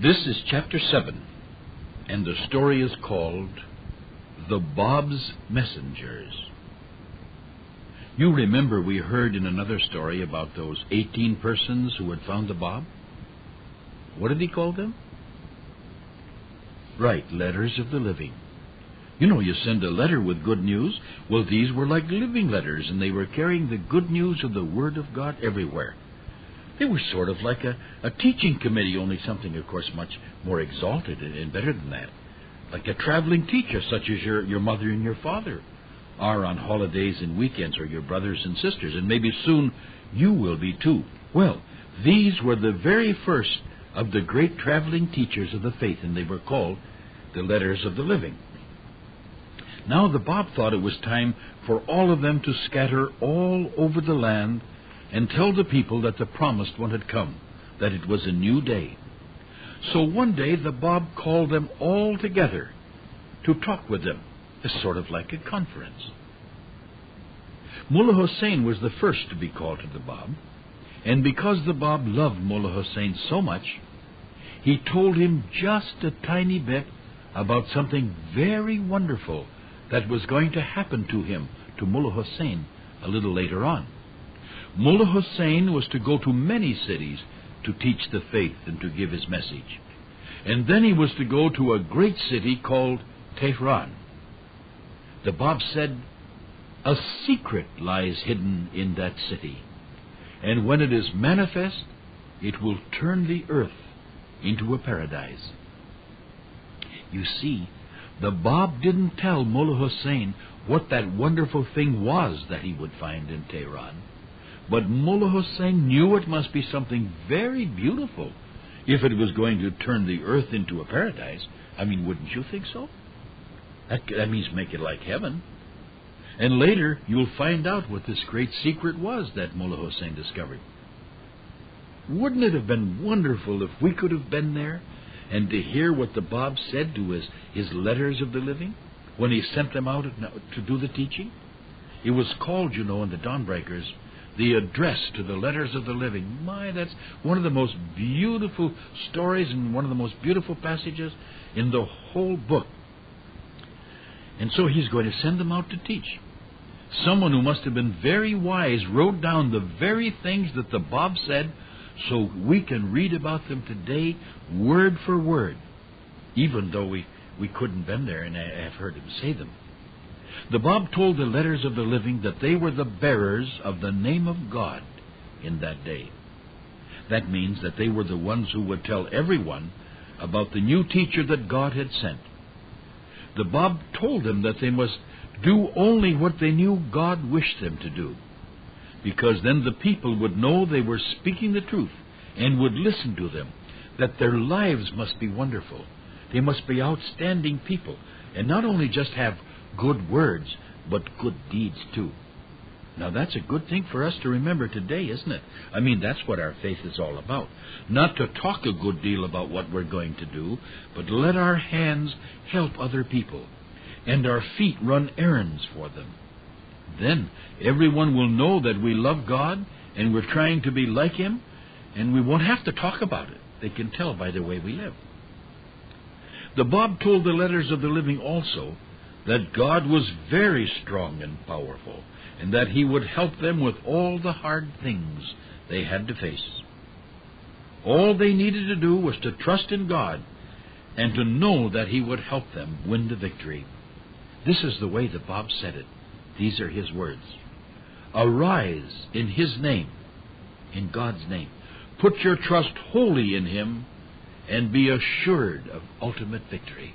This is Chapter 7, and the story is called The Bob's Messengers. You remember we heard in another story about those 18 persons who had found the Bob? What did he call them? Right, letters of the living. You know, you send a letter with good news. Well, these were like living letters, and they were carrying the good news of the Word of God everywhere. They were sort of like a teaching committee, only something, of course, much more exalted and better than that. Like a traveling teacher, such as your mother and your father are on holidays and weekends, or your brothers and sisters, and maybe soon you will be too. Well, these were the very first of the great traveling teachers of the faith, and they were called the letters of the living. Now the Bob thought it was time for all of them to scatter all over the land and tell the people that the promised one had come, that it was a new day. So one day the Bob called them all together to talk with them. It's sort of like a conference. Mullah Hussein was the first to be called to the Bob, and because the Bob loved Mullah Hussein so much, he told him just a tiny bit about something very wonderful that was going to happen to him, to Mullah Hussein, a little later on. Mullah Hussein was to go to many cities to teach the faith and to give his message. And then he was to go to a great city called Tehran. The Bob said, a secret lies hidden in that city, and when it is manifest, it will turn the earth into a paradise. You see, the Bob didn't tell Mullah Hussein what that wonderful thing was that he would find in Tehran. But Mullah Hussein knew it must be something very beautiful if it was going to turn the earth into a paradise. I mean, wouldn't you think so? That means make it like heaven. And later, you'll find out what this great secret was that Mullah Hussein discovered. Wouldn't it have been wonderful if we could have been there and to hear what the Bob said to his letters of the living when he sent them out to do the teaching? It was called, you know, in the Dawnbreakers, the address to the letters of the living. My, that's one of the most beautiful stories and one of the most beautiful passages in the whole book. And so he's going to send them out to teach. Someone who must have been very wise wrote down the very things that the Bob said so we can read about them today word for word, even though we couldn't been there and have heard him say them. The Bob told the letters of the living that they were the bearers of the name of God in that day. That means that they were the ones who would tell everyone about the new teacher that God had sent. The Bob told them that they must do only what they knew God wished them to do, because then the people would know they were speaking the truth and would listen to them, that their lives must be wonderful. They must be outstanding people, and not only just have good words, but good deeds too. Now that's a good thing for us to remember today, isn't it? I mean, that's what our faith is all about. Not to talk a good deal about what we're going to do, but let our hands help other people, and our feet run errands for them. Then everyone will know that we love God, and we're trying to be like Him, and we won't have to talk about it. They can tell by the way we live. The Bob told the letters of the living also that God was very strong and powerful, and that He would help them with all the hard things they had to face. All they needed to do was to trust in God and to know that He would help them win the victory. This is the way the Bob said it. These are his words. Arise in His name, in God's name. Put your trust wholly in Him and be assured of ultimate victory.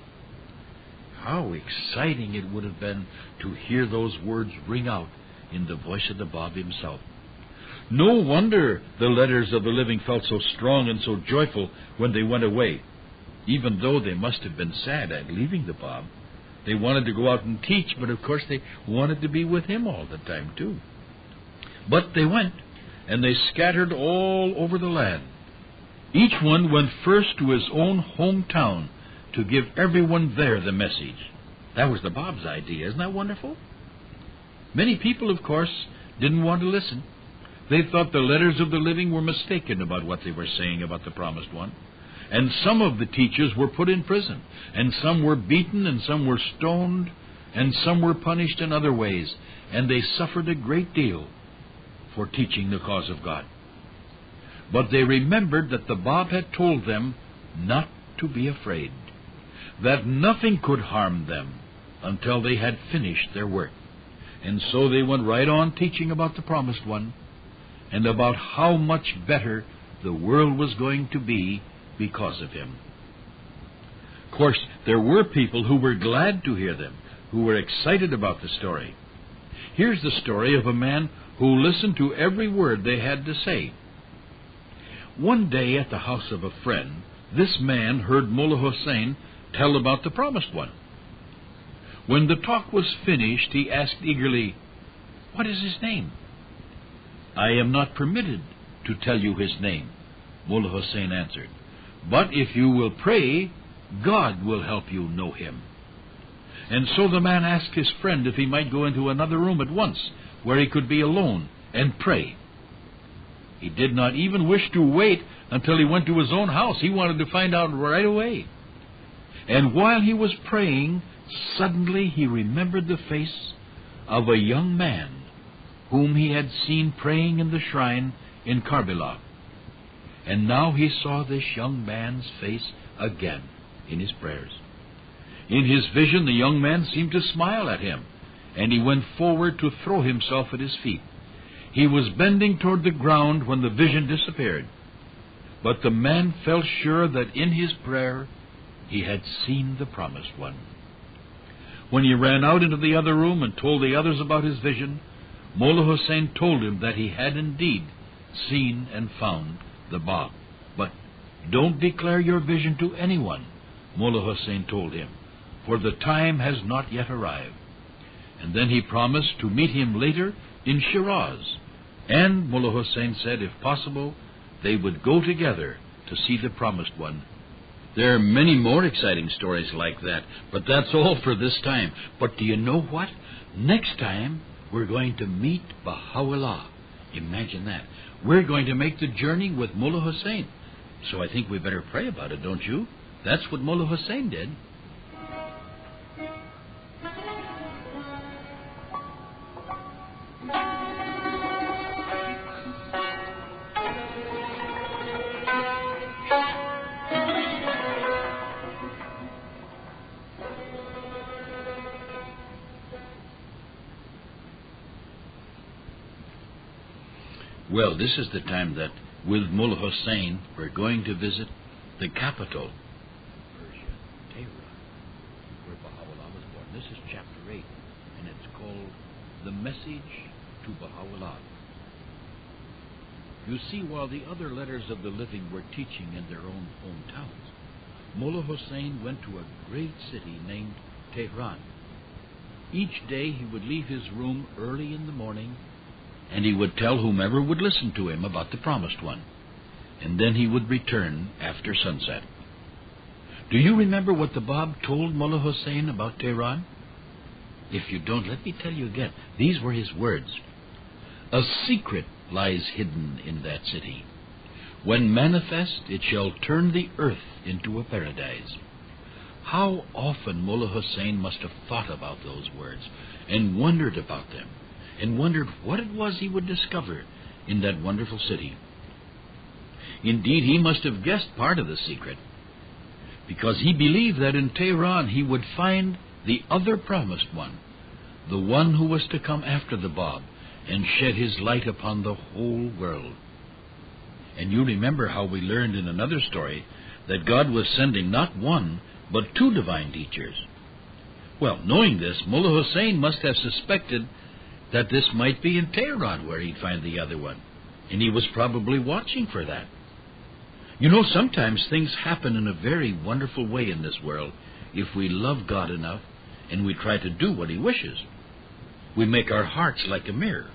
How exciting it would have been to hear those words ring out in the voice of the Bob himself. No wonder the letters of the living felt so strong and so joyful when they went away, even though they must have been sad at leaving the Bob. They wanted to go out and teach, but of course they wanted to be with him all the time too. But they went, and they scattered all over the land. Each one went first to his own hometown to give everyone there the message. That was the Bob's idea. Isn't that wonderful? Many people, of course, didn't want to listen. They thought the letters of the living were mistaken about what they were saying about the promised one. And some of the teachers were put in prison, and some were beaten, and some were stoned, and some were punished in other ways, and they suffered a great deal for teaching the cause of God. But they remembered that the Bab had told them not to be afraid, that nothing could harm them until they had finished their work. And so they went right on teaching about the Promised One, and about how much better the world was going to be because of him. Of course, there were people who were glad to hear them, who were excited about the story. Here's the story of a man who listened to every word they had to say. One day at the house of a friend, this man heard Mullah Hussein tell about the Promised One. When the talk was finished, he asked eagerly, "What is his name?" "I am not permitted to tell you his name," Mullah Hussein answered. "But if you will pray, God will help you know him." And so the man asked his friend if he might go into another room at once, where he could be alone and pray. He did not even wish to wait until he went to his own house. He wanted to find out right away. And while he was praying, suddenly he remembered the face of a young man whom he had seen praying in the shrine in Karbala. And now he saw this young man's face again in his prayers. In his vision, the young man seemed to smile at him, and he went forward to throw himself at his feet. He was bending toward the ground when the vision disappeared. But the man felt sure that in his prayer he had seen the Promised One. When he ran out into the other room and told the others about his vision, Mullah Hussein told him that he had indeed seen and found the Bab. "But don't declare your vision to anyone," Mullah Hussein told him, "for the time has not yet arrived." And then he promised to meet him later in Shiraz. And Mullah Hussein said, if possible, they would go together to see the Promised One. There are many more exciting stories like that, but that's all for this time. But do you know what? Next time, we're going to meet Baha'u'llah. Imagine that. We're going to make the journey with Mullah Hussein. So I think we better pray about it, don't you? That's what Mullah Hussein did. Well, this is the time that, with Mullah Hussein, we're going to visit the capital, Persia, Tehran, where Baha'u'llah was born. This is chapter 8, and it's called The Message to Baha'u'llah. You see, while the other letters of the living were teaching in their own hometowns, Mullah Hussein went to a great city named Tehran. Each day he would leave his room early in the morning, and he would tell whomever would listen to him about the Promised One. And then he would return after sunset. Do you remember what the Bab told Mullah Hussein about Tehran? If you don't, let me tell you again. These were his words. "A secret lies hidden in that city. When manifest, it shall turn the earth into a paradise." How often Mullah Hussein must have thought about those words, and wondered about them, and wondered what it was he would discover in that wonderful city. Indeed, he must have guessed part of the secret, because he believed that in Tehran he would find the other Promised One, the one who was to come after the Bab and shed his light upon the whole world. And you remember how we learned in another story that God was sending not one, but 2 divine teachers. Well, knowing this, Mullah Hussein must have suspected that this might be in Tehran where he'd find the other one, and he was probably watching for that. You know, sometimes things happen in a very wonderful way in this world if we love God enough and we try to do what He wishes. We make our hearts like a mirror.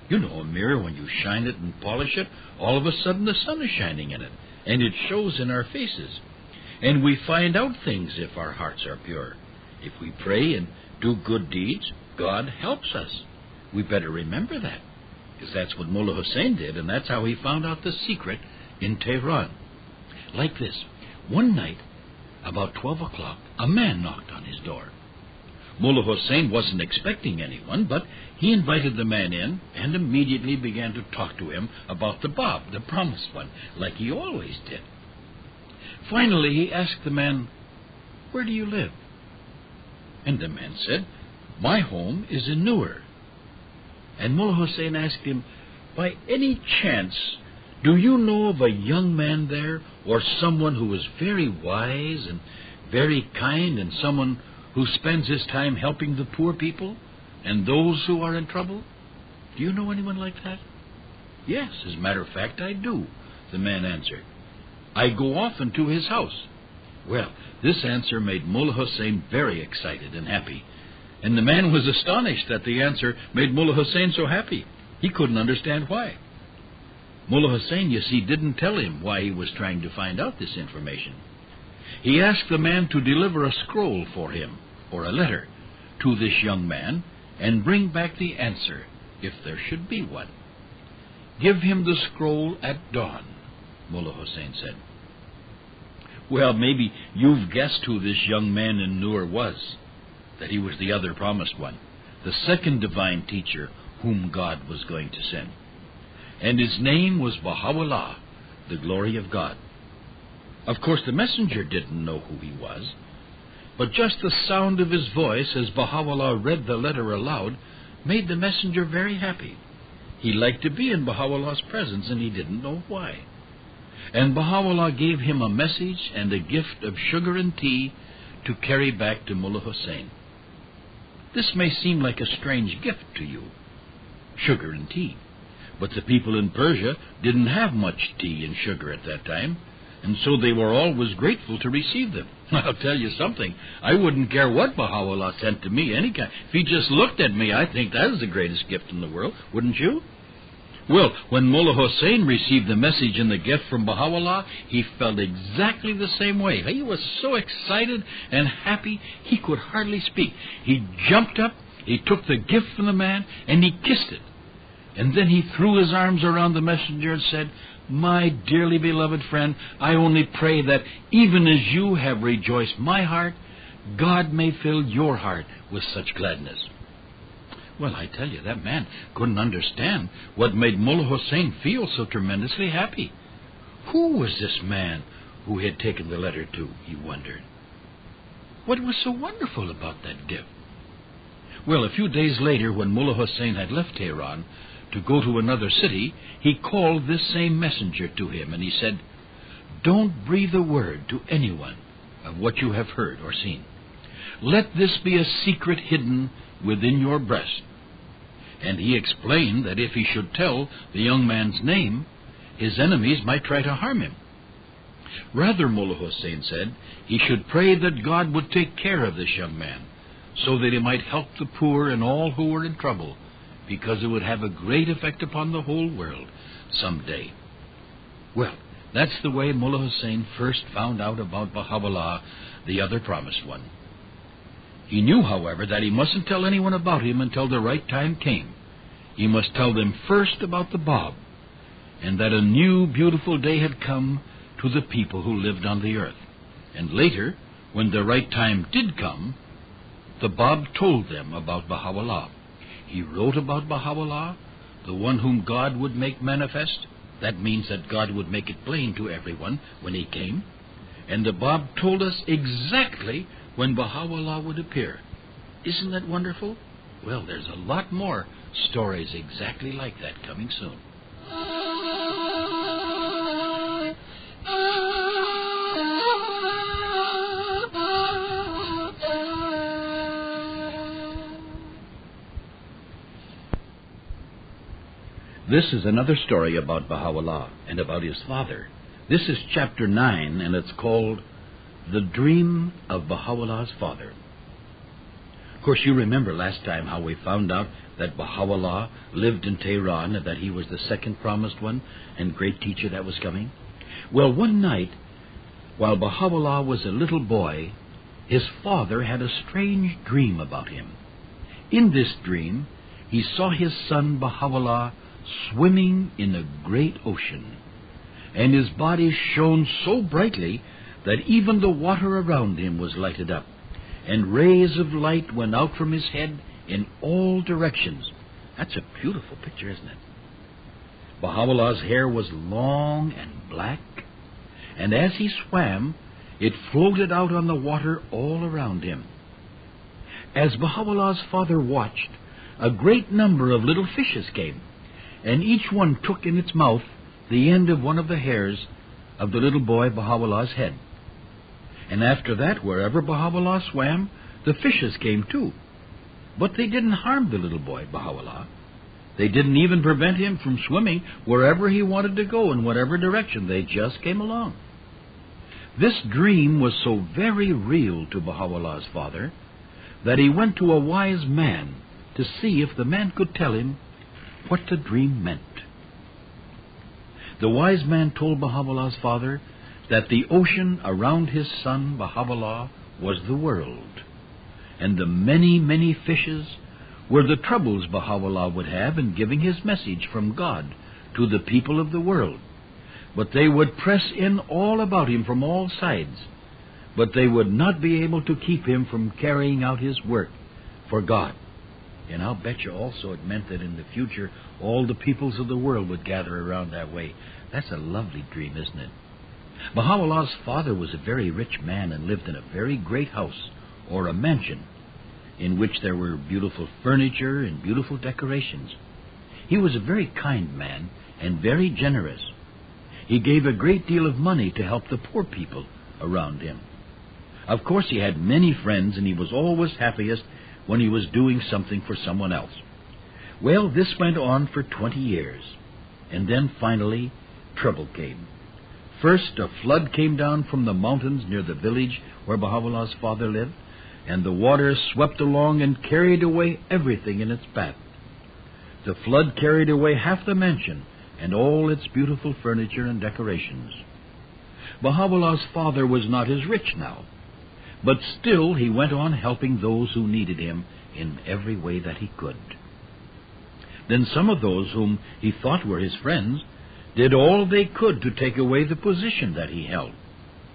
You know, a mirror, when you shine it and polish it, all of a sudden the sun is shining in it, and it shows in our faces. And we find out things if our hearts are pure. If we pray and do good deeds, God helps us. We better remember that, because that's what Mullah Hussein did, and that's how he found out the secret in Tehran. Like this, One night, about 12 o'clock, a man knocked on his door. Mullah Hussein wasn't expecting anyone, but he invited the man in and immediately began to talk to him about the Bab, the promised one, like he always did. Finally, he asked the man, "Where do you live?" And the man said, "My home is in Nur." And Mullah Hussein asked him, "By any chance, do you know of a young man there, or someone who is very wise and very kind, and someone who spends his time helping the poor people and those who are in trouble? Do you know anyone like that?" "Yes, as a matter of fact, I do," the man answered. "I go often to his house." Well, this answer made Mullah Hussein very excited and happy, and the man was astonished that the answer made Mullah Hussein so happy. He couldn't understand why. Mullah Hussein, you see, didn't tell him why he was trying to find out this information. He asked the man to deliver a scroll for him, or a letter, to this young man, and bring back the answer, if there should be one. "Give him the scroll at dawn," Mullah Hussein said. Well, maybe you've guessed who this young man in Nur was, that he was the other promised one, the second divine teacher whom God was going to send. And his name was Baha'u'llah, the glory of God. Of course, the messenger didn't know who he was, but just the sound of his voice as Baha'u'llah read the letter aloud made the messenger very happy. He liked to be in Baha'u'llah's presence, and he didn't know why. And Baha'u'llah gave him a message and a gift of sugar and tea to carry back to Mullah Hussein. This may seem like a strange gift to you, sugar and tea, but the people in Persia didn't have much tea and sugar at that time, and so they were always grateful to receive them. I'll tell you something, I wouldn't care what Baha'u'llah sent to me any kind. If he just looked at me, I think that is the greatest gift in the world, wouldn't you? Well, when Mullah Hussein received the message and the gift from Baha'u'llah, he felt exactly the same way. He was so excited and happy, he could hardly speak. He jumped up, he took the gift from the man, and he kissed it. And then he threw his arms around the messenger and said, "My dearly beloved friend, I only pray that even as you have rejoiced my heart, God may fill your heart with such gladness." Well, I tell you, that man couldn't understand what made Mullah Hussein feel so tremendously happy. Who was this man who had taken the letter to, he wondered. What was so wonderful about that gift? Well, a few days later, when Mullah Hussein had left Tehran to go to another city, he called this same messenger to him, and he said, "Don't breathe a word to anyone of what you have heard or seen. Let this be a secret hidden within your breast." And he explained that if he should tell the young man's name, his enemies might try to harm him. Rather, Mullah Hussein said, he should pray that God would take care of this young man, so that he might help the poor and all who were in trouble, because it would have a great effect upon the whole world someday. Well, that's the way Mullah Hussein first found out about Baha'u'llah, the other promised one. He knew, however, that he mustn't tell anyone about him until the right time came. He must tell them first about the Bab, and that a new, beautiful day had come to the people who lived on the earth. And later, when the right time did come, the Bab told them about Baha'u'llah. He wrote about Baha'u'llah, the one whom God would make manifest. That means that God would make it plain to everyone when he came. And the Bab told us exactly when Baha'u'llah would appear. Isn't that wonderful? Well, there's a lot more stories exactly like that coming soon. This is another story about Baha'u'llah and about his father. This is chapter 9, and it's called The Dream of Baha'u'llah's Father. Of course, you remember last time how we found out that Baha'u'llah lived in Tehran and that he was the second promised one and great teacher that was coming. Well, one night, while Baha'u'llah was a little boy, his father had a strange dream about him. In this dream, he saw his son Baha'u'llah swimming in a great ocean, and his body shone so brightly that even the water around him was lighted up, and rays of light went out from his head in all directions. That's a beautiful picture, isn't it? Baha'u'llah's hair was long and black, and as he swam, it floated out on the water all around him. As Baha'u'llah's father watched, a great number of little fishes came, and each one took in its mouth the end of one of the hairs of the little boy Baha'u'llah's head. And after that, wherever Baha'u'llah swam, the fishes came too. But they didn't harm the little boy, Baha'u'llah. They didn't even prevent him from swimming wherever he wanted to go, in whatever direction. They just came along. This dream was so very real to Baha'u'llah's father that he went to a wise man to see if the man could tell him what the dream meant. The wise man told Baha'u'llah's father that the ocean around his son Baha'u'llah was the world, and the many, many fishes were the troubles Baha'u'llah would have in giving his message from God to the people of the world. But they would press in all about him from all sides, but they would not be able to keep him from carrying out his work for God. And I'll bet you also it meant that in the future all the peoples of the world would gather around that way. That's a lovely dream, isn't it? Baha'u'llah's father was a very rich man and lived in a very great house, or a mansion, in which there were beautiful furniture and beautiful decorations. He was a very kind man and very generous. He gave a great deal of money to help the poor people around him. Of course, he had many friends, and he was always happiest when he was doing something for someone else. Well, this went on for 20 years, and then finally trouble came. First, a flood came down from the mountains near the village where Baha'u'llah's father lived, and the waters swept along and carried away everything in its path. The flood carried away half the mansion and all its beautiful furniture and decorations. Baha'u'llah's father was not as rich now, but still he went on helping those who needed him in every way that he could. Then some of those whom he thought were his friends did all they could to take away the position that he held,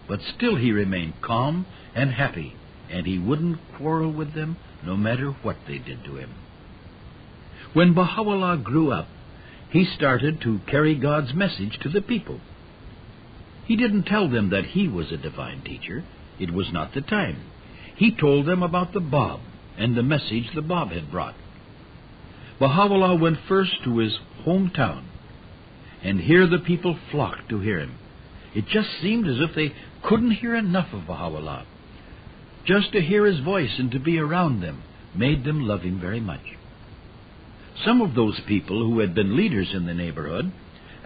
but still he remained calm and happy, and he wouldn't quarrel with them no matter what they did to him. When Baha'u'llah grew up, he started to carry God's message to the people. He didn't tell them that he was a divine teacher. It was not the time. He told them about the Bab and the message the Bab had brought. Baha'u'llah went first to his hometown, and here the people flocked to hear him. It just seemed as if they couldn't hear enough of Baha'u'llah. Just to hear his voice and to be around them made them love him very much. Some of those people who had been leaders in the neighborhood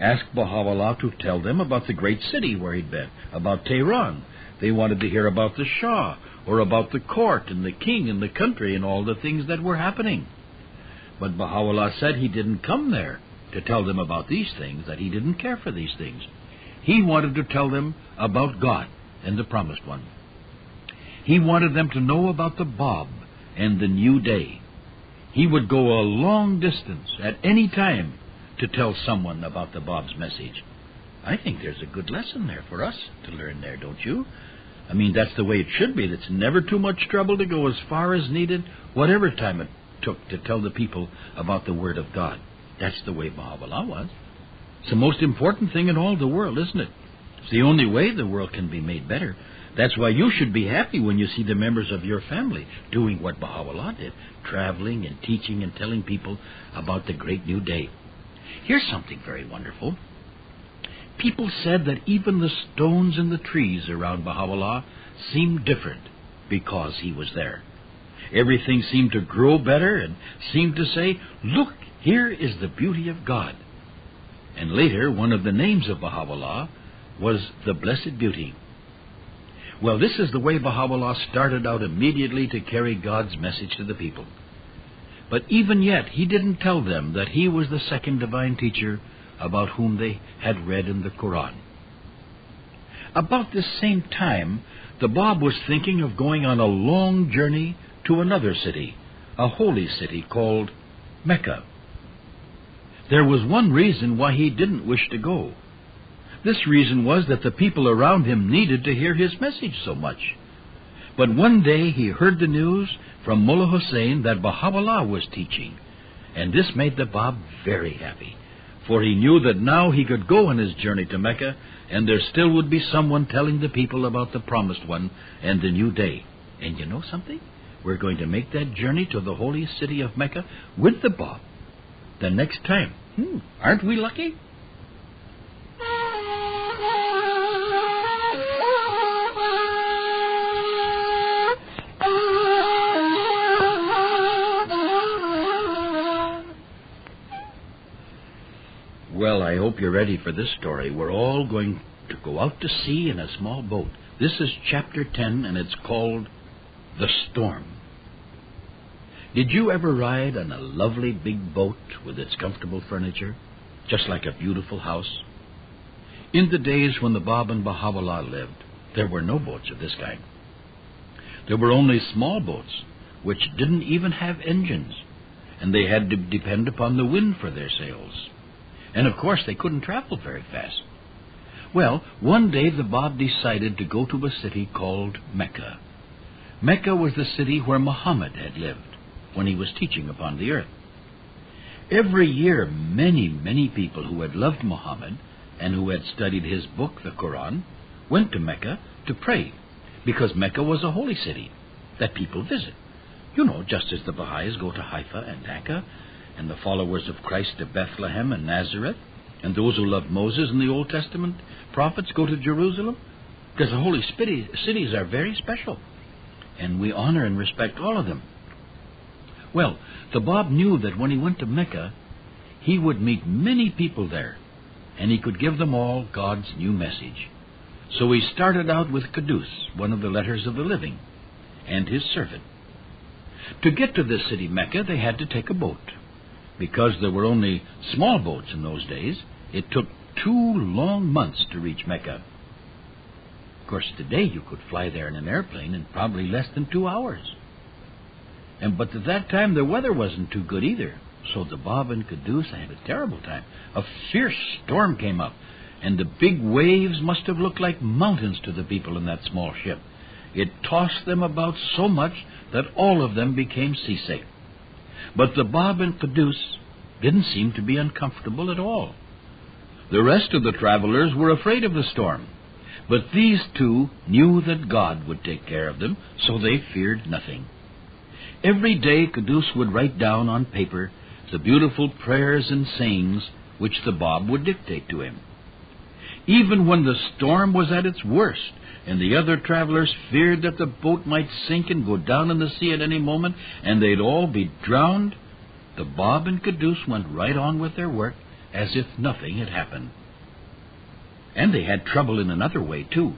asked Baha'u'llah to tell them about the great city where he'd been, about Tehran. They wanted to hear about the Shah, or about the court and the king and the country and all the things that were happening. But Baha'u'llah said he didn't come there to tell them about these things, that he didn't care for these things. He wanted to tell them about God and the Promised One. He wanted them to know about the Bab and the new day. He would go a long distance at any time to tell someone about the Bab's message. I think there's a good lesson there for us to learn there, don't you? I mean, that's the way it should be. It's never too much trouble to go as far as needed, whatever time it took to tell the people about the Word of God. That's the way Baha'u'llah was. It's the most important thing in all the world, isn't it? It's the only way the world can be made better. That's why you should be happy when you see the members of your family doing what Baha'u'llah did, traveling and teaching and telling people about the great new day. Here's something very wonderful. People said that even the stones and the trees around Baha'u'llah seemed different because he was there. Everything seemed to grow better and seemed to say, "Look, here is the beauty of God." And later, one of the names of Baha'u'llah was the Blessed Beauty. Well, this is the way Baha'u'llah started out immediately to carry God's message to the people. But even yet, he didn't tell them that he was the second divine teacher about whom they had read in the Quran. About this same time, the Bab was thinking of going on a long journey to another city, a holy city called Mecca. There was one reason why he didn't wish to go. This reason was that the people around him needed to hear his message so much. But one day he heard the news from Mullah Hussein that Baha'u'llah was teaching, and this made the Bab very happy, for he knew that now he could go on his journey to Mecca, and there still would be someone telling the people about the Promised One and the new day. And you know something? We're going to make that journey to the holy city of Mecca with the Bab the next time. Aren't we lucky? Well, I hope you're ready for this story. We're all going to go out to sea in a small boat. This is Chapter 10, and it's called The Storm. Did you ever ride on a lovely big boat with its comfortable furniture, just like a beautiful house? In the days when the Bab and Baha'u'llah lived, there were no boats of this kind. There were only small boats, which didn't even have engines, and they had to depend upon the wind for their sails. And, of course, they couldn't travel very fast. Well, one day the Bab decided to go to a city called Mecca. Mecca was the city where Muhammad had lived when he was teaching upon the earth. Every year, many people who had loved Muhammad and who had studied his book, the Quran, went to Mecca to pray, because Mecca was a holy city that people visit. You know, just as the Baha'is go to Haifa and Mecca, and the followers of Christ to Bethlehem and Nazareth, and those who love Moses and the Old Testament prophets go to Jerusalem, because the holy cities are very special, and we honor and respect all of them. Well, the Bab knew that when he went to Mecca, he would meet many people there, and he could give them all God's new message. So he started out with Qudus, one of the letters of the living, and his servant. To get to this city, Mecca, they had to take a boat. Because there were only small boats in those days, it took 2 long months to reach Mecca. Of course, today you could fly there in an airplane in probably less than 2 hours. But at that time, the weather wasn't too good either. So the Bab and Qudus had a terrible time. A fierce storm came up, and the big waves must have looked like mountains to the people in that small ship. It tossed them about so much that all of them became seasick. But the Bab and Qudus didn't seem to be uncomfortable at all. The rest of the travelers were afraid of the storm, but these two knew that God would take care of them, so they feared nothing. Every day Qudus would write down on paper the beautiful prayers and sayings which the Bab would dictate to him. Even when the storm was at its worst, and the other travelers feared that the boat might sink and go down in the sea at any moment, and they'd all be drowned, the Bab and Qudus went right on with their work as if nothing had happened. And they had trouble in another way, too.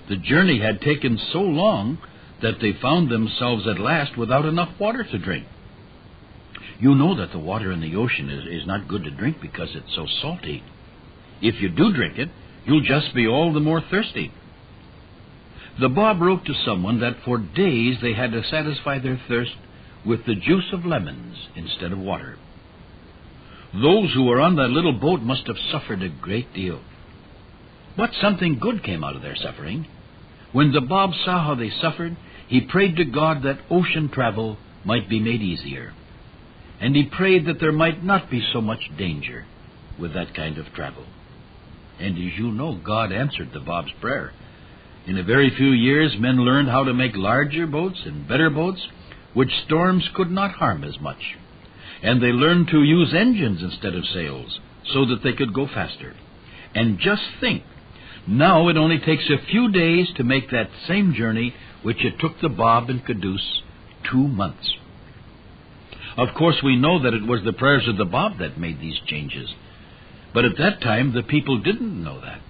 The journey had taken so long that they found themselves at last without enough water to drink. You know that the water in the ocean is not good to drink because it's so salty. If you do drink it, you'll just be all the more thirsty. The Bab wrote to someone that for days they had to satisfy their thirst with the juice of lemons instead of water. Those who were on that little boat must have suffered a great deal. But something good came out of their suffering. When the Bab saw how they suffered, he prayed to God that ocean travel might be made easier. And he prayed that there might not be so much danger with that kind of travel. And as you know, God answered the Bab's prayer. In a very few years, men learned how to make larger boats and better boats, which storms could not harm as much. And they learned to use engines instead of sails, so that they could go faster. And just think, now it only takes a few days to make that same journey which it took the Bab and Qudus 2 months. Of course, we know that it was the prayers of the Bab that made these changes. But at that time, the people didn't know that.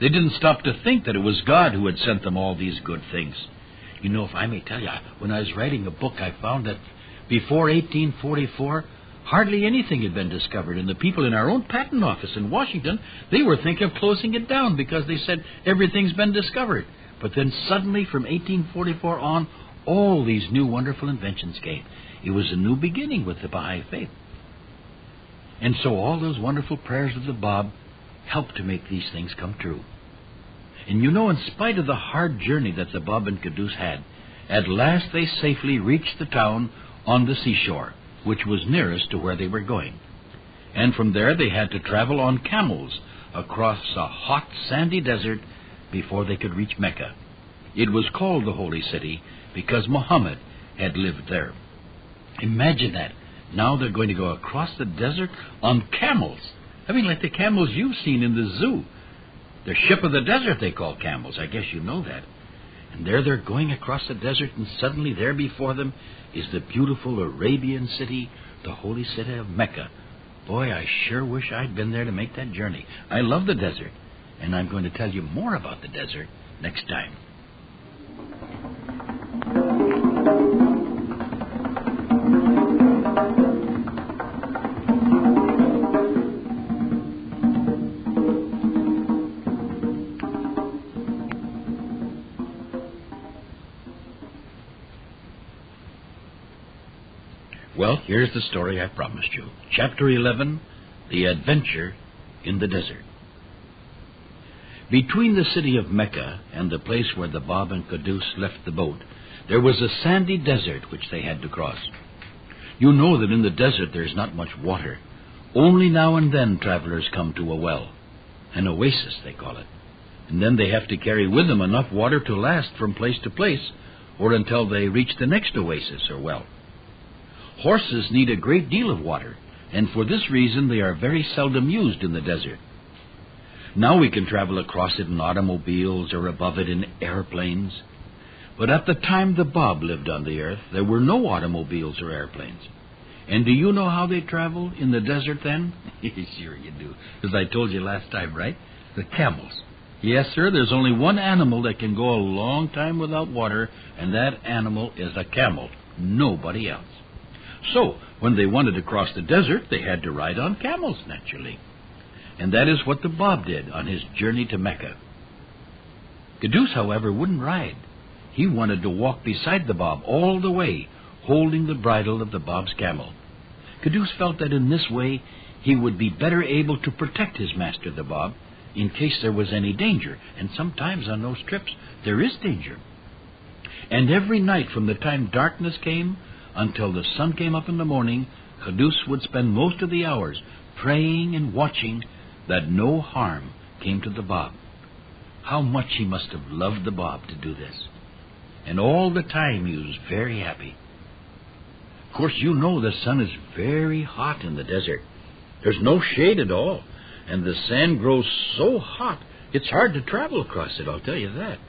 They didn't stop to think that it was God who had sent them all these good things. You know, if I may tell you, when I was writing a book, I found that before 1844, hardly anything had been discovered. And the people in our own patent office in Washington, they were thinking of closing it down because they said everything's been discovered. But then suddenly, from 1844 on, all these new wonderful inventions came. It was a new beginning with the Baha'i faith. And so all those wonderful prayers of the Bab helped to make these things come true. And you know, in spite of the hard journey that the Bab and Caduce had, at last they safely reached the town on the seashore, which was nearest to where they were going. And from there they had to travel on camels across a hot, sandy desert before they could reach Mecca. It was called the Holy City because Muhammad had lived there. Imagine that. Now they're going to go across the desert on camels. I mean, like the camels you've seen in the zoo. The ship of the desert they call camels. I guess you know that. And there they're going across the desert, and suddenly there before them is the beautiful Arabian city, the holy city of Mecca. Boy, I sure wish I'd been there to make that journey. I love the desert, and I'm going to tell you more about the desert next time. Well, here's the story I promised you. Chapter 11, The Adventure in the Desert. Between the city of Mecca and the place where the Bab and Caduce left the boat, there was a sandy desert which they had to cross. You know that in the desert there's not much water. Only now and then travelers come to a well, an oasis they call it. And then they have to carry with them enough water to last from place to place, or until they reach the next oasis or well. Horses need a great deal of water, and for this reason they are very seldom used in the desert. Now we can travel across it in automobiles or above it in airplanes. But at the time the Bab lived on the earth, there were no automobiles or airplanes. And do you know how they traveled in the desert then? Sure you do, as I told you last time, right? The camels. Yes, sir, there's only one animal that can go a long time without water, and that animal is a camel. Nobody else. So, when they wanted to cross the desert, they had to ride on camels, naturally. And that is what the Bab did on his journey to Mecca. Caduce, however, wouldn't ride. He wanted to walk beside the Bab all the way, holding the bridle of the Bab's camel. Caduce felt that in this way he would be better able to protect his master, the Bab, in case there was any danger. And sometimes on those trips there is danger. And every night from the time darkness came until the sun came up in the morning, Caduce would spend most of the hours praying and watching that no harm came to the Bab. How much he must have loved the Bab to do this. And all the time he was very happy. Of course, you know the sun is very hot in the desert. There's no shade at all, and the sand grows so hot it's hard to travel across it, I'll tell you that.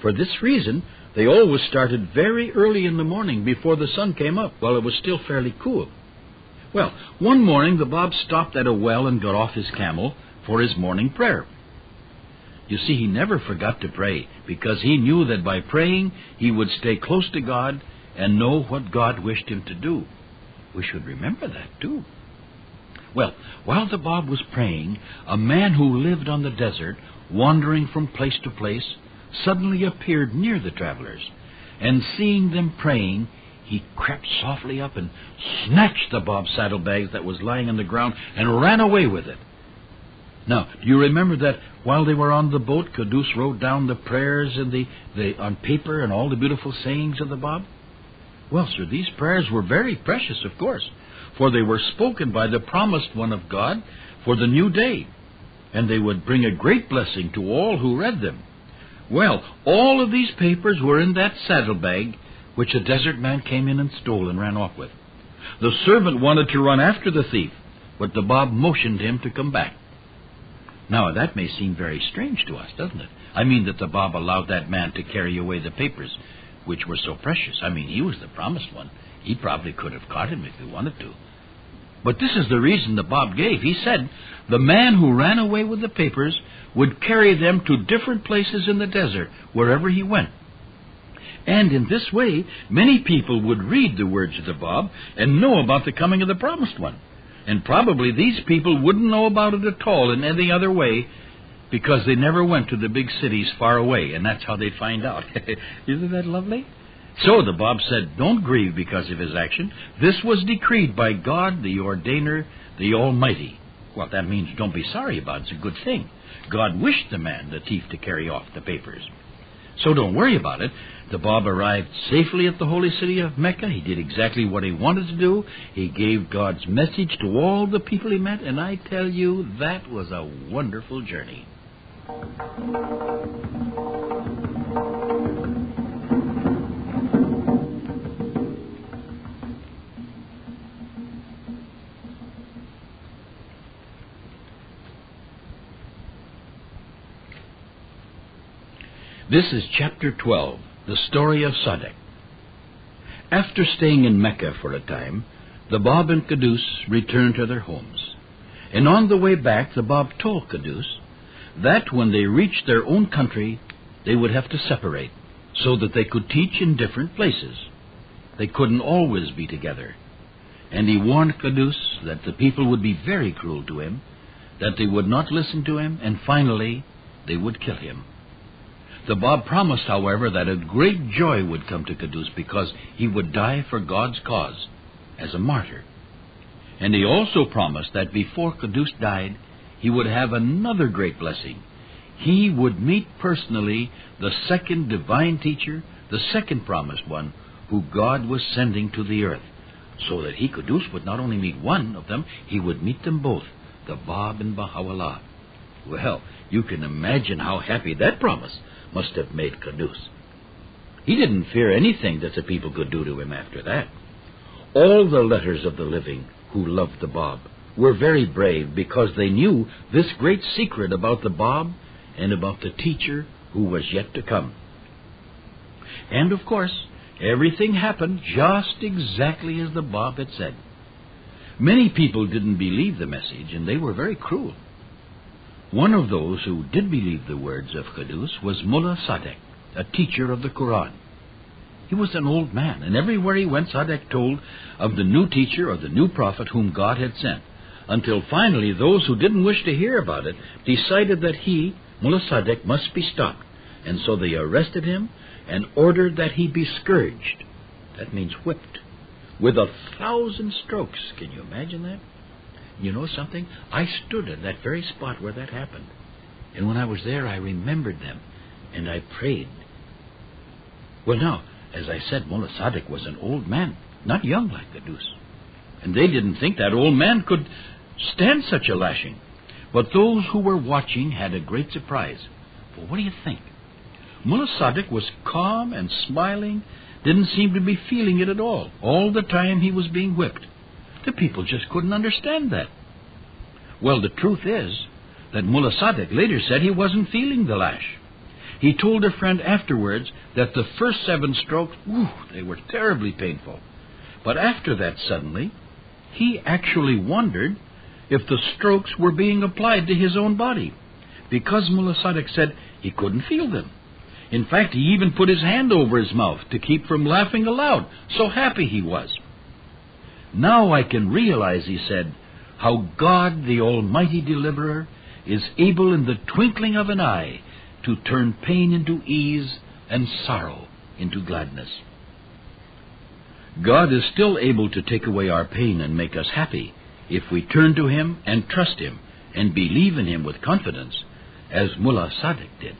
For this reason, they always started very early in the morning before the sun came up, while it was still fairly cool. Well, one morning the Bab stopped at a well and got off his camel for his morning prayer. You see, he never forgot to pray, because he knew that by praying he would stay close to God and know what God wished him to do. We should remember that, too. Well, while the Bab was praying, a man who lived on the desert, wandering from place to place, suddenly appeared near the travelers, and seeing them praying, he crept softly up and snatched the Bab's saddlebags that was lying on the ground and ran away with it. Now, do you remember that while they were on the boat, Caduce wrote down the prayers on paper and all the beautiful sayings of the Bab? Well, sir, these prayers were very precious, of course, for they were spoken by the promised one of God for the new day, and they would bring a great blessing to all who read them. Well, all of these papers were in that saddlebag which a desert man came in and stole and ran off with. The servant wanted to run after the thief, but the Bab motioned him to come back. Now, that may seem very strange to us, doesn't it? I mean that the Bab allowed that man to carry away the papers, which were so precious. I mean, he was the promised one. He probably could have caught him if he wanted to. But this is the reason the Bab gave. He said the man who ran away with the papers would carry them to different places in the desert, wherever he went. And in this way, many people would read the words of the Bab and know about the coming of the promised one. And probably these people wouldn't know about it at all in any other way, because they never went to the big cities far away, and that's how they'd find out. Isn't that lovely? So the Bab said, don't grieve because of his action. This was decreed by God, the Ordainer, the Almighty. Well, that means don't be sorry about it. It's a good thing. God wished the man, the thief, to carry off the papers. So don't worry about it. The Bab arrived safely at the holy city of Mecca. He did exactly what he wanted to do. He gave God's message to all the people he met, and I tell you, that was a wonderful journey. This is Chapter 12, the story of Sadek. After staying in Mecca for a time, the Bab and Qudus returned to their homes. And on the way back, the Bab told Qudus that when they reached their own country, they would have to separate so that they could teach in different places. They couldn't always be together. And he warned Qudus that the people would be very cruel to him, that they would not listen to him, and finally, they would kill him. The Bab promised, however, that a great joy would come to Qudus because he would die for God's cause as a martyr. And he also promised that before Qudus died, he would have another great blessing. He would meet personally the second divine teacher, the second promised one, who God was sending to the earth, so that he, Qudus, would not only meet one of them, he would meet them both, the Bab and Baha'u'llah. Well, you can imagine how happy that promise must have made Qudus. He didn't fear anything that the people could do to him after that. All the letters of the living who loved the Bab were very brave because they knew this great secret about the Bab and about the teacher who was yet to come. And of course, everything happened just exactly as the Bab had said. Many people didn't believe the message, and they were very cruel. One of those who did believe the words of Qudus was Mullah Sadek, a teacher of the Quran. He was an old man, and everywhere he went, Sadek told of the new teacher or the new prophet whom God had sent, until finally those who didn't wish to hear about it decided that he, Mullah Sadek, must be stopped, and so they arrested him and ordered that he be scourged. That means whipped, with 1,000 strokes. Can you imagine that? You know something? I stood at that very spot where that happened. And when I was there, I remembered them, and I prayed. Well, now, as I said, Mullah Sadek was an old man, not young like Qudus. And they didn't think that old man could stand such a lashing. But those who were watching had a great surprise. Well, what do you think? Mullah Sadek was calm and smiling, didn't seem to be feeling it at all the time he was being whipped. The people just couldn't understand that. Well, the truth is that Mullah Sadek later said he wasn't feeling the lash. He told a friend afterwards that the first 7 strokes, they were terribly painful. But after that, suddenly, he actually wondered if the strokes were being applied to his own body, because Mullah Sadek said he couldn't feel them. In fact, he even put his hand over his mouth to keep from laughing aloud, so happy he was. Now I can realize, he said, how God, the Almighty Deliverer, is able in the twinkling of an eye to turn pain into ease and sorrow into gladness. God is still able to take away our pain and make us happy if we turn to Him and trust Him and believe in Him with confidence, as Mullah Sadek did.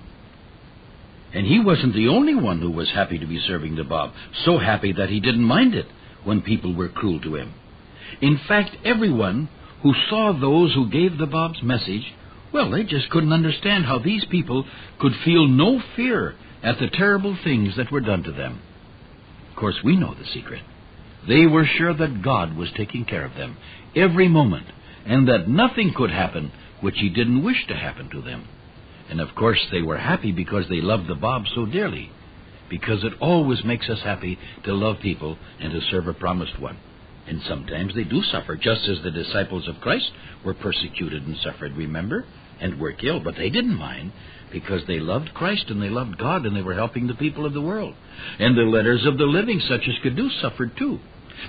And he wasn't the only one who was happy to be serving the Bab, so happy that he didn't mind it when people were cruel to him. In fact, everyone who saw those who gave the Bab's message, well, they just couldn't understand how these people could feel no fear at the terrible things that were done to them. Of course, we know the secret. They were sure that God was taking care of them every moment, and that nothing could happen which He didn't wish to happen to them. And of course, they were happy because they loved the Bab so dearly, because it always makes us happy to love people and to serve a promised one. And sometimes they do suffer, just as the disciples of Christ were persecuted and suffered, remember, and were killed. But they didn't mind, because they loved Christ and they loved God, and they were helping the people of the world. And the letters of the living, such as Qudus, suffered too.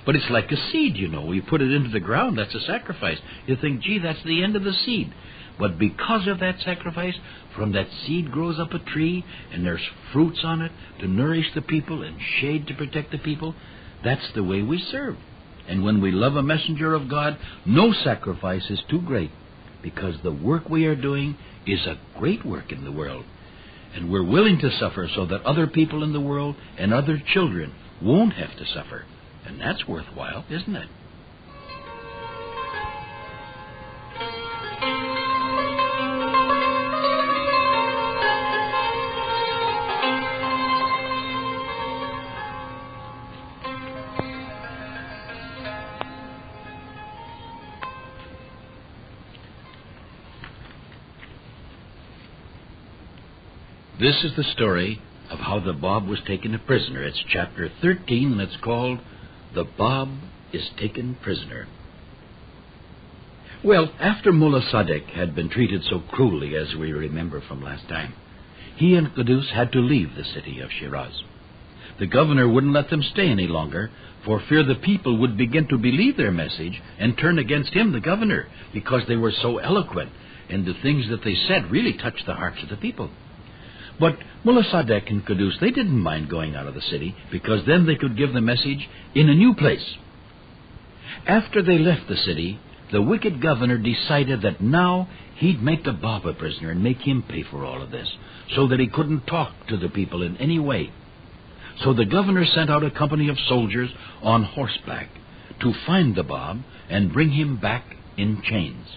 But it's like a seed, you know. You put it into the ground, that's a sacrifice. You think, gee, that's the end of the seed. But because of that sacrifice, from that seed grows up a tree, and there's fruits on it to nourish the people and shade to protect the people. That's the way we serve. And when we love a messenger of God, no sacrifice is too great because the work we are doing is a great work in the world, and we're willing to suffer so that other people in the world and other children won't have to suffer. And that's worthwhile, isn't it? This is the story of how the Bob was taken a prisoner. It's chapter 13, and it's called The Bob is Taken Prisoner. Well, after Mullah Sadek had been treated so cruelly, as we remember from last time, he and Qudus had to leave the city of Shiraz. The governor wouldn't let them stay any longer, for fear the people would begin to believe their message and turn against him, the governor, because they were so eloquent, and the things that they said really touched the hearts of the people. But Mullah Sadek and Qudus, they didn't mind going out of the city, because then they could give the message in a new place. After they left the city, the wicked governor decided that now he'd make the Bob a prisoner and make him pay for all of this, so that he couldn't talk to the people in any way. So the governor sent out a company of soldiers on horseback to find the Bob and bring him back in chains.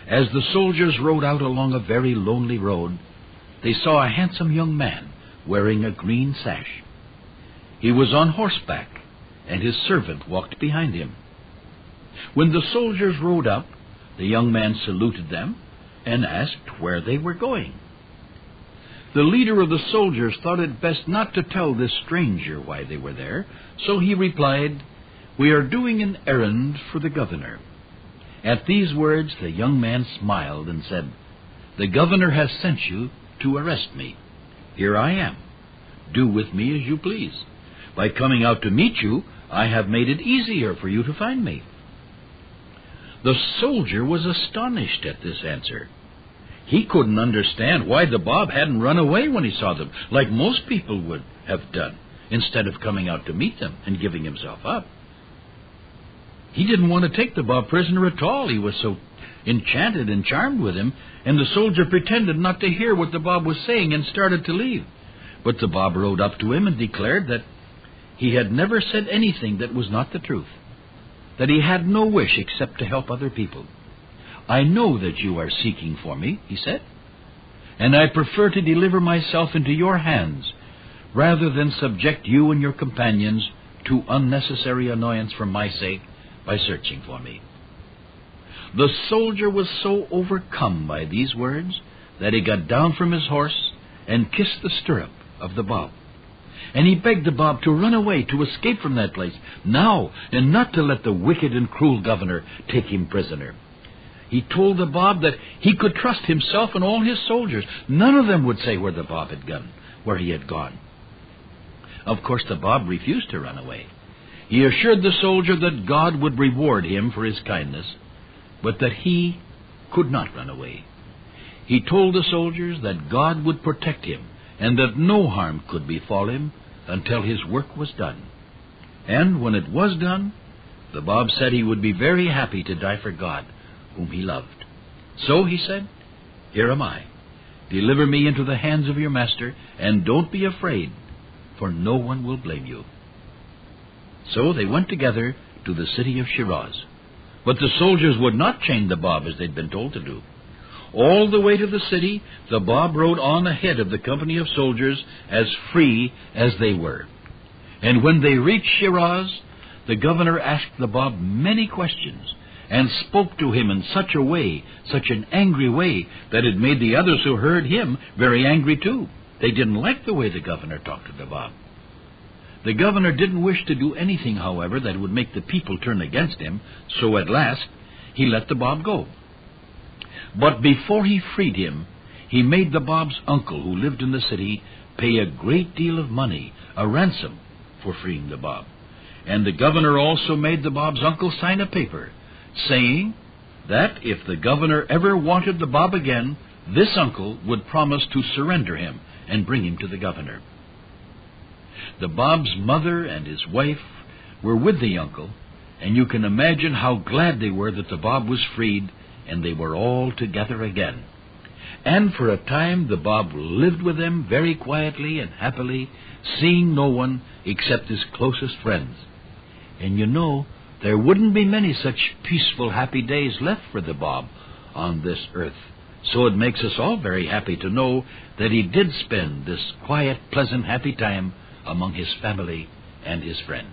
As the soldiers rode out along a very lonely road, they saw a handsome young man wearing a green sash. He was on horseback, and his servant walked behind him. When the soldiers rode up, the young man saluted them and asked where they were going. The leader of the soldiers thought it best not to tell this stranger why they were there, so he replied, "We are doing an errand for the governor." At these words, the young man smiled and said, "The governor has sent you to arrest me. Here I am. Do with me as you please. By coming out to meet you, I have made it easier for you to find me." The soldier was astonished at this answer. He couldn't understand why the Bob hadn't run away when he saw them, like most people would have done, instead of coming out to meet them and giving himself up. He didn't want to take the Bob prisoner at all. He was so enchanted and charmed with him, and the soldier pretended not to hear what the Bob was saying and started to leave. But the Bob rode up to him and declared that he had never said anything that was not the truth, that he had no wish except to help other people. "I know that you are seeking for me," he said, "and I prefer to deliver myself into your hands rather than subject you and your companions to unnecessary annoyance for my sake by searching for me." The soldier was so overcome by these words that he got down from his horse and kissed the stirrup of the Bob. And he begged the Bob to run away, to escape from that place now, and not to let the wicked and cruel governor take him prisoner. He told the Bob that he could trust himself and all his soldiers. None of them would say where the Bob had gone, where he had gone. Of course, the Bob refused to run away. He assured the soldier that God would reward him for his kindness, but that he could not run away. He told the soldiers that God would protect him, and that no harm could befall him until his work was done. And when it was done, the Bob said he would be very happy to die for God, whom he loved. So he said, "Here am I. Deliver me into the hands of your master, and don't be afraid, for no one will blame you." So they went together to the city of Shiraz. But the soldiers would not chain the Bob as they'd been told to do. All the way to the city, the Bob rode on ahead of the company of soldiers as free as they were. And when they reached Shiraz, the governor asked the Bob many questions and spoke to him in such a way, such an angry way, that it made the others who heard him very angry too. They didn't like the way the governor talked to the Bob. The governor didn't wish to do anything, however, that would make the people turn against him, so at last he let the Bob go. But before he freed him, he made the Bob's uncle, who lived in the city, pay a great deal of money, a ransom, for freeing the Bob. And the governor also made the Bob's uncle sign a paper, saying that if the governor ever wanted the Bob again, this uncle would promise to surrender him and bring him to the governor. The Bob's mother and his wife were with the uncle, and you can imagine how glad they were that the Bob was freed and they were all together again. And for a time the Bab lived with them very quietly and happily, seeing no one except his closest friends. And you know, there wouldn't be many such peaceful, happy days left for the Bab on this earth. So it makes us all very happy to know that he did spend this quiet, pleasant, happy time among his family and his friends.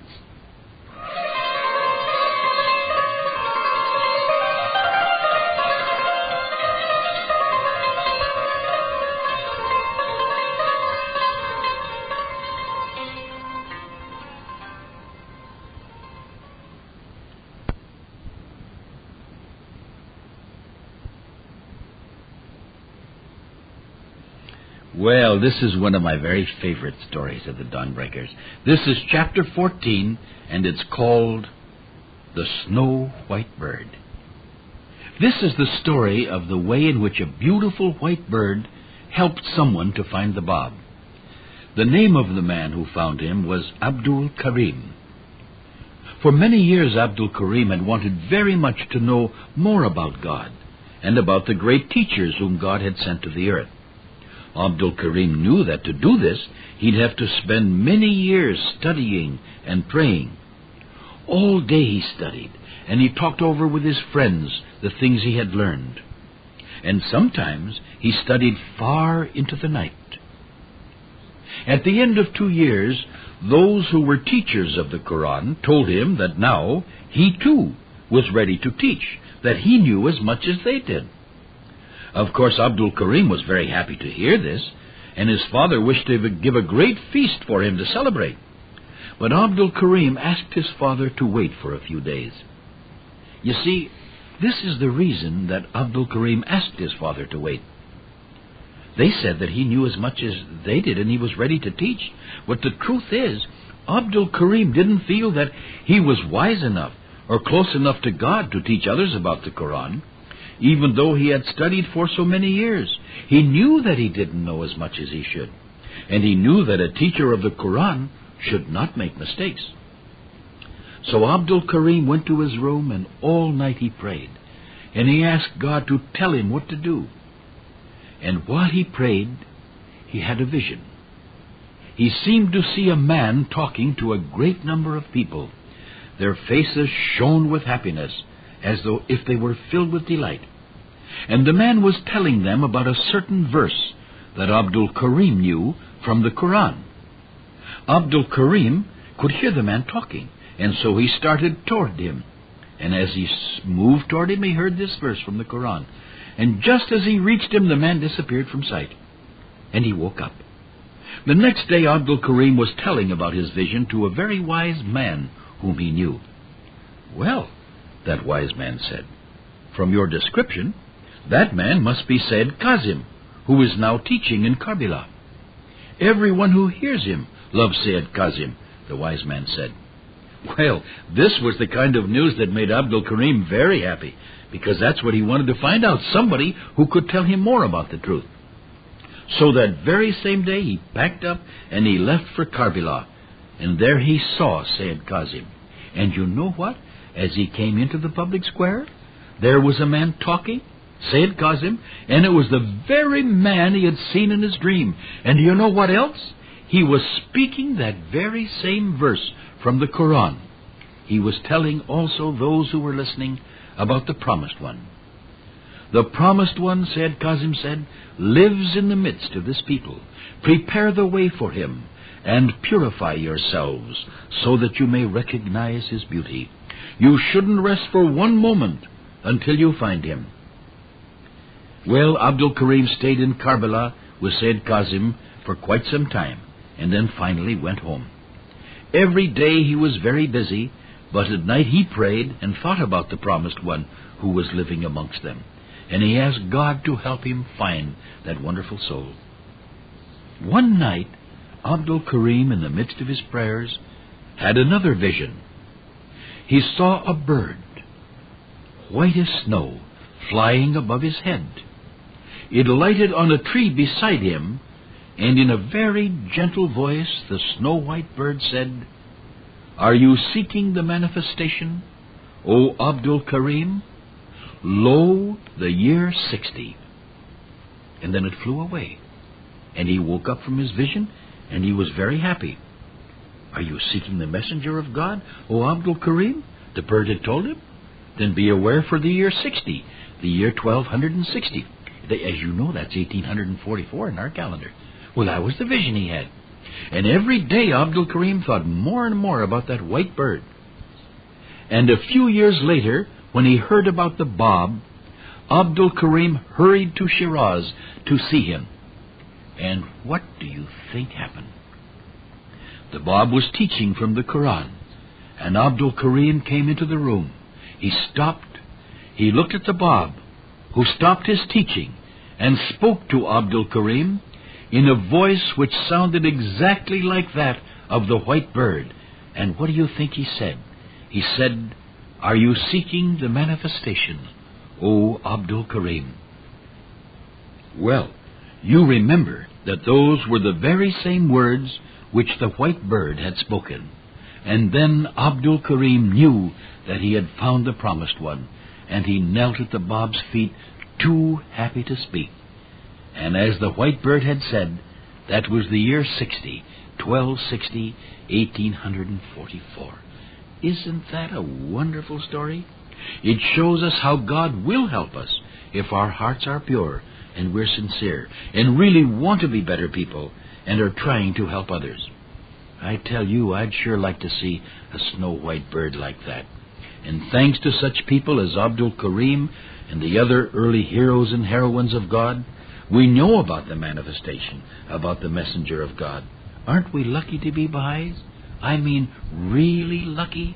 Well, this is one of my very favorite stories of the Dawnbreakers. This is chapter 14, and it's called The Snow White Bird. This is the story of the way in which a beautiful white bird helped someone to find the Bab. The name of the man who found him was Abdul Karim. For many years, Abdul Karim had wanted very much to know more about God and about the great teachers whom God had sent to the earth. Abdul Karim knew that to do this, he'd have to spend many years studying and praying. All day he studied, and he talked over with his friends the things he had learned. And sometimes he studied far into the night. At the end of 2 years, those who were teachers of the Quran told him that now he too was ready to teach, that he knew as much as they did. Of course, Abdul Karim was very happy to hear this, and his father wished to give a great feast for him to celebrate. But Abdul Karim asked his father to wait for a few days. You see, this is the reason that Abdul Karim asked his father to wait. They said that he knew as much as they did and he was ready to teach. But the truth is, Abdul Karim didn't feel that he was wise enough or close enough to God to teach others about the Quran. Even though he had studied for so many years, he knew that he didn't know as much as he should. And he knew that a teacher of the Quran should not make mistakes. So Abdul Karim went to his room and all night he prayed. And he asked God to tell him what to do. And while he prayed, he had a vision. He seemed to see a man talking to a great number of people. Their faces shone with happiness, as though if they were filled with delight. And the man was telling them about a certain verse that Abdul Karim knew from the Quran. Abdul Karim could hear the man talking, and so he started toward him. And as he moved toward him, he heard this verse from the Quran. And just as he reached him, the man disappeared from sight. And he woke up. The next day, Abdul Karim was telling about his vision to a very wise man whom he knew. "Well," that wise man said, "from your description, that man must be Siyyid Kazim, who is now teaching in Karbala." "Everyone who hears him loves Siyyid Kazim," the wise man said. Well, this was the kind of news that made Abdul Karim very happy, because that's what he wanted to find out, somebody who could tell him more about the truth. So that very same day he packed up and he left for Karbala, and there he saw Siyyid Kazim. And you know what? As he came into the public square, there was a man talking, Siyyid Kazim, and it was the very man he had seen in his dream. And do you know what else? He was speaking that very same verse from the Quran. He was telling also those who were listening about the Promised One. The Promised One, Siyyid Kazim said, lives in the midst of this people. Prepare the way for him and purify yourselves so that you may recognize his beauty. You shouldn't rest for one moment until you find him. Well, Abdul Karim stayed in Karbala with Siyyid Kazim for quite some time, and then finally went home. Every day he was very busy, but at night he prayed and thought about the Promised One who was living amongst them. And he asked God to help him find that wonderful soul. One night, Abdul Karim, in the midst of his prayers, had another vision. He saw a bird, white as snow, flying above his head. It alighted on a tree beside him, and in a very gentle voice the snow-white bird said, "Are you seeking the manifestation, O Abdul Karim? Lo, the year 60. And then it flew away. And he woke up from his vision, and he was very happy. Are you seeking the messenger of God, O Abdul Karim? The bird had told him. Then be aware for the year 60, the year 1260. As you know, that's 1844 in our calendar. Well, that was the vision he had. And every day Abdul Karim thought more and more about that white bird. And a few years later, when he heard about the Bab, Abdul Karim hurried to Shiraz to see him. And what do you think happened? The Bab was teaching from the Quran, and Abdul Karim came into the room. He stopped. He looked at the Bab, who stopped his teaching, and spoke to Abdul Karim in a voice which sounded exactly like that of the white bird. And what do you think he said? He said, "Are you seeking the manifestation, O Abdul Karim?" Well, you remember that those were the very same words which the white bird had spoken. And then Abdul Karim knew that he had found the promised one, and he knelt at the Bab's feet, too happy to speak. And as the white bird had said, that was the year 60, 1260, 1844. Isn't that a wonderful story? It shows us how God will help us if our hearts are pure and we're sincere and really want to be better people and are trying to help others. I tell you, I'd sure like to see a snow white bird like that. And thanks to such people as Abdul Karim and the other early heroes and heroines of God, we know about the manifestation, about the messenger of God. Aren't we lucky to be Baha'is? I mean, really lucky?